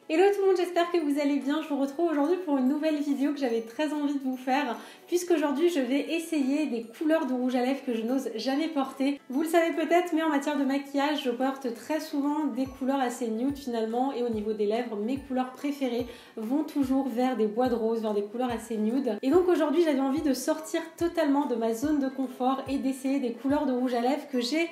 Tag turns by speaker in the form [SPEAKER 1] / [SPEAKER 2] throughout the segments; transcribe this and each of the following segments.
[SPEAKER 1] Hello tout le monde, j'espère que vous allez bien. Je vous retrouve aujourd'hui pour une nouvelle vidéo que j'avais très envie de vous faire, puisqu'aujourd'hui je vais essayer des couleurs de rouge à lèvres que je n'ose jamais porter. Vous le savez peut-être, mais en matière de maquillage, je porte très souvent des couleurs assez nude finalement, et au niveau des lèvres, mes couleurs préférées vont toujours vers des bois de rose, vers des couleurs assez nude. Et donc aujourd'hui j'avais envie de sortir totalement de ma zone de confort et d'essayer des couleurs de rouge à lèvres que j'ai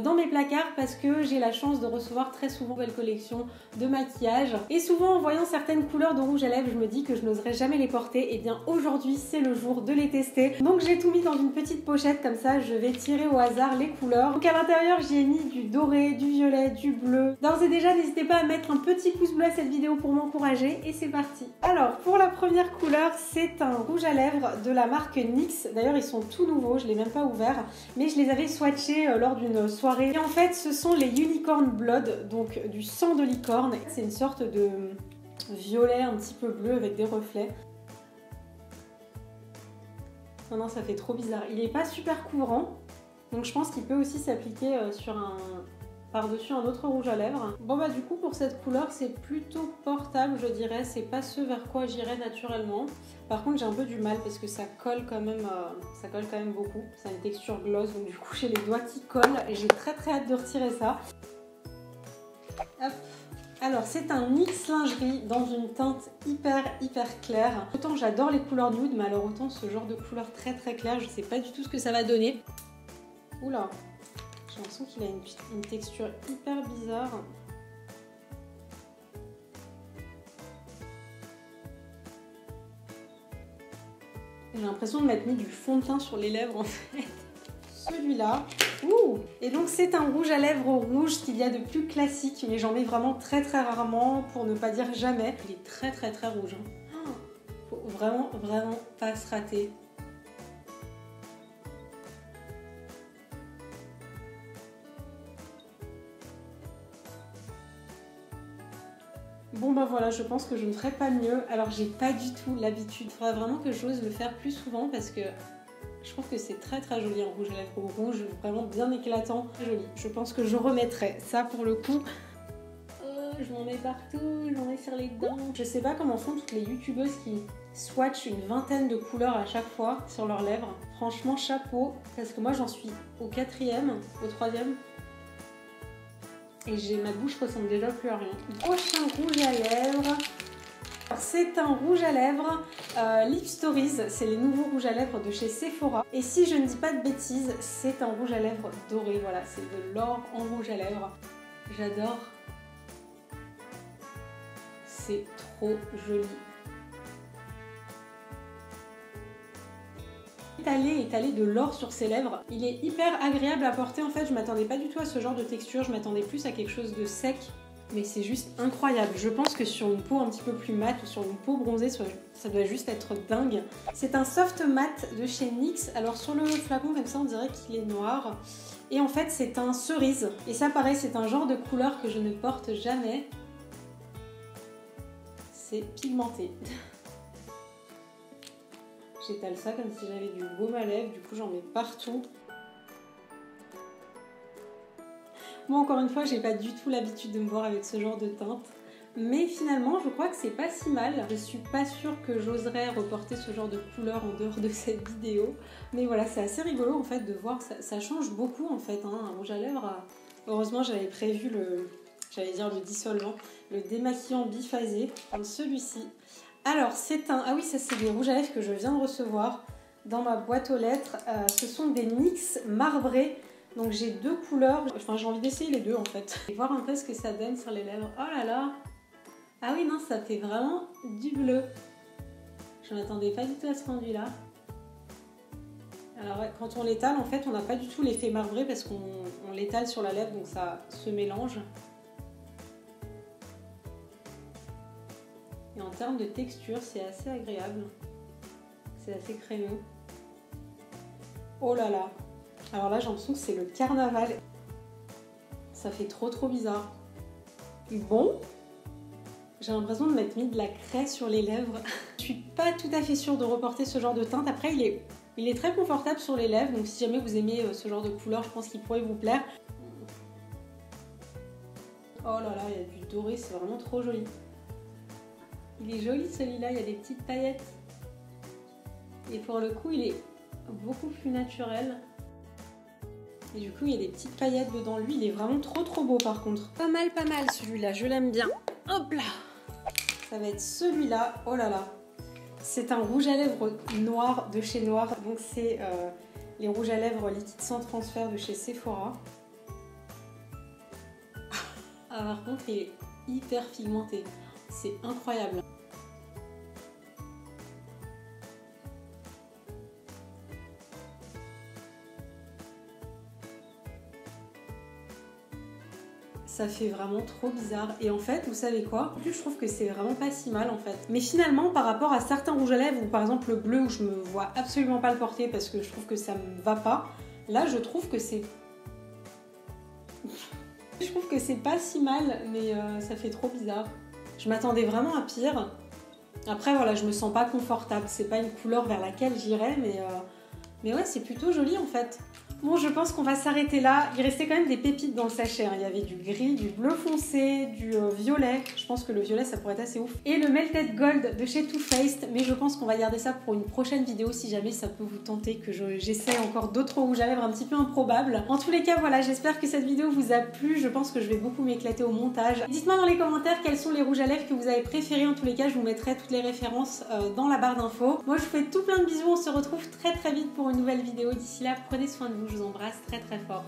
[SPEAKER 1] dans mes placards, parce que j'ai la chance de recevoir très souvent une nouvelle collection de maquillage. Et souvent en voyant certaines couleurs de rouge à lèvres, je me dis que je n'oserais jamais les porter. Et bien aujourd'hui c'est le jour de les tester. Donc j'ai tout mis dans une petite pochette comme ça, je vais tirer au hasard les couleurs. Donc à l'intérieur j'y ai mis du doré, du violet, du bleu. D'ores et déjà n'hésitez pas à mettre un petit pouce bleu à cette vidéo pour m'encourager, et c'est parti. Alors pour la première couleur, c'est un rouge à lèvres de la marque NYX. D'ailleurs ils sont tout nouveaux, je ne l'ai même pas ouvert, mais je les avais swatchés lors d'une soirée. Et en fait ce sont les Unicorn Blood, donc du sang de licorne. C'est une sorte de violet un petit peu bleu avec des reflets. Non, ça fait trop bizarre. Il n'est pas super couvrant, donc je pense qu'il peut aussi s'appliquer sur par-dessus un autre rouge à lèvres. Bon bah du coup pour cette couleur c'est plutôt portable, je dirais. C'est pas ce vers quoi j'irais naturellement. Par contre j'ai un peu du mal parce que ça colle quand même beaucoup. Ça a une texture gloss, donc du coup j'ai les doigts qui collent et j'ai très hâte de retirer ça. Hop. Alors c'est un mix lingerie dans une teinte hyper claire. Autant j'adore les couleurs nude, mais alors autant ce genre de couleur très claire, je sais pas du tout ce que ça va donner. Oula, j'ai l'impression qu'il a une texture hyper bizarre. J'ai l'impression de m'être mis du fond de teint sur les lèvres en fait. Celui-là, et donc c'est un rouge à lèvres rouge qu'il y a de plus classique, mais j'en mets vraiment très rarement, pour ne pas dire jamais. Il est très rouge, hein. Faut vraiment pas se rater. Bon bah voilà, je pense que je ne ferai pas mieux. Alors j'ai pas du tout l'habitude, il faudra vraiment que j'ose le faire plus souvent, parce que je trouve que c'est très joli, un rouge à lèvres rouge, vraiment bien éclatant, joli. Je pense que je remettrai ça pour le coup. Je m'en mets partout, j'en mets sur les dents. Je sais pas comment font toutes les youtubeuses qui swatchent une vingtaine de couleurs à chaque fois sur leurs lèvres. Franchement chapeau, parce que moi j'en suis au 4e, au 3e. Et ma bouche ressemble déjà plus à rien. Prochain rouge à lèvres. C'est un rouge à lèvres Lip Stories, c'est les nouveaux rouges à lèvres de chez Sephora. Et si je ne dis pas de bêtises, c'est un rouge à lèvres doré, voilà, c'est de l'or en rouge à lèvres. J'adore. C'est trop joli. Étaler de l'or sur ses lèvres. Il est hyper agréable à porter en fait, je m'attendais pas du tout à ce genre de texture, je m'attendais plus à quelque chose de sec. Mais c'est juste incroyable. Je pense que sur une peau un petit peu plus mate ou sur une peau bronzée, ça doit juste être dingue. C'est un soft matte de chez NYX. Alors sur le flacon comme ça, on dirait qu'il est noir. Et en fait, c'est un cerise. Et ça, pareil, c'est un genre de couleur que je ne porte jamais. C'est pigmenté. J'étale ça comme si j'avais du baume à lèvres. Du coup, j'en mets partout. Moi encore une fois, j'ai pas du tout l'habitude de me voir avec ce genre de teinte, mais finalement je crois que c'est pas si mal. Je suis pas sûre que j'oserais reporter ce genre de couleur en dehors de cette vidéo, mais voilà, c'est assez rigolo en fait de voir, ça change beaucoup en fait, hein, un rouge à lèvres. Heureusement j'avais prévu le dissolvant, le démaquillant biphasé, comme celui-ci. Alors c'est ah oui, ça c'est des rouges à lèvres que je viens de recevoir dans ma boîte aux lettres. Ce sont des NYX marbrés. Donc j'ai deux couleurs, enfin j'ai envie d'essayer les deux en fait. Et voir un peu ce que ça donne sur les lèvres. Oh là là! Ah oui non, ça fait vraiment du bleu. Je m'attendais pas du tout à ce rendu là. Alors ouais, quand on l'étale en fait on n'a pas du tout l'effet marbré parce qu'on l'étale sur la lèvre, donc ça se mélange. Et en termes de texture c'est assez agréable. C'est assez crémeux. Oh là là! Alors là j'ai l'impression que c'est le carnaval. Ça fait trop bizarre. Bon, j'ai l'impression de m'être mis de la craie sur les lèvres. Je suis pas tout à fait sûre de reporter ce genre de teinte. Après il est très confortable sur les lèvres, donc si jamais vous aimez ce genre de couleur, je pense qu'il pourrait vous plaire. Oh là là, il y a du doré, c'est vraiment trop joli. Il est joli celui-là, il y a des petites paillettes. Et pour le coup, il est beaucoup plus naturel. Et du coup, il y a des petites paillettes dedans. Lui, il est vraiment trop beau par contre. Pas mal celui-là, je l'aime bien. Hop là! Ça va être celui-là. Oh là là! C'est un rouge à lèvres noir de chez Noir. Donc c'est les rouges à lèvres liquides sans transfert de chez Sephora. Ah, par contre, il est hyper pigmenté. C'est incroyable. Ça fait vraiment trop bizarre. Et en fait, vous savez quoi? En plus, je trouve que c'est vraiment pas si mal en fait. Mais finalement, par rapport à certains rouges à lèvres, ou par exemple le bleu où je me vois absolument pas le porter parce que je trouve que ça me va pas, là je trouve que c'est... Je trouve que c'est pas si mal, mais ça fait trop bizarre. Je m'attendais vraiment à pire. Après voilà, je me sens pas confortable. C'est pas une couleur vers laquelle j'irais, mais ouais, c'est plutôt joli en fait. Bon, je pense qu'on va s'arrêter là. Il restait quand même des pépites dans le sachet. Hein. Il y avait du gris, du bleu foncé, du violet. Je pense que le violet, ça pourrait être assez ouf. Et le Melted Gold de chez Too Faced. Mais je pense qu'on va garder ça pour une prochaine vidéo si jamais ça peut vous tenter que j'essaie encore d'autres rouges à lèvres un petit peu improbables. En tous les cas, voilà, j'espère que cette vidéo vous a plu. Je pense que je vais beaucoup m'éclater au montage. Dites-moi dans les commentaires quels sont les rouges à lèvres que vous avez préférés. En tous les cas, je vous mettrai toutes les références dans la barre d'infos. Moi, je vous fais tout plein de bisous. On se retrouve très vite pour une nouvelle vidéo. D'ici là, prenez soin de vous. Je vous embrasse très fort.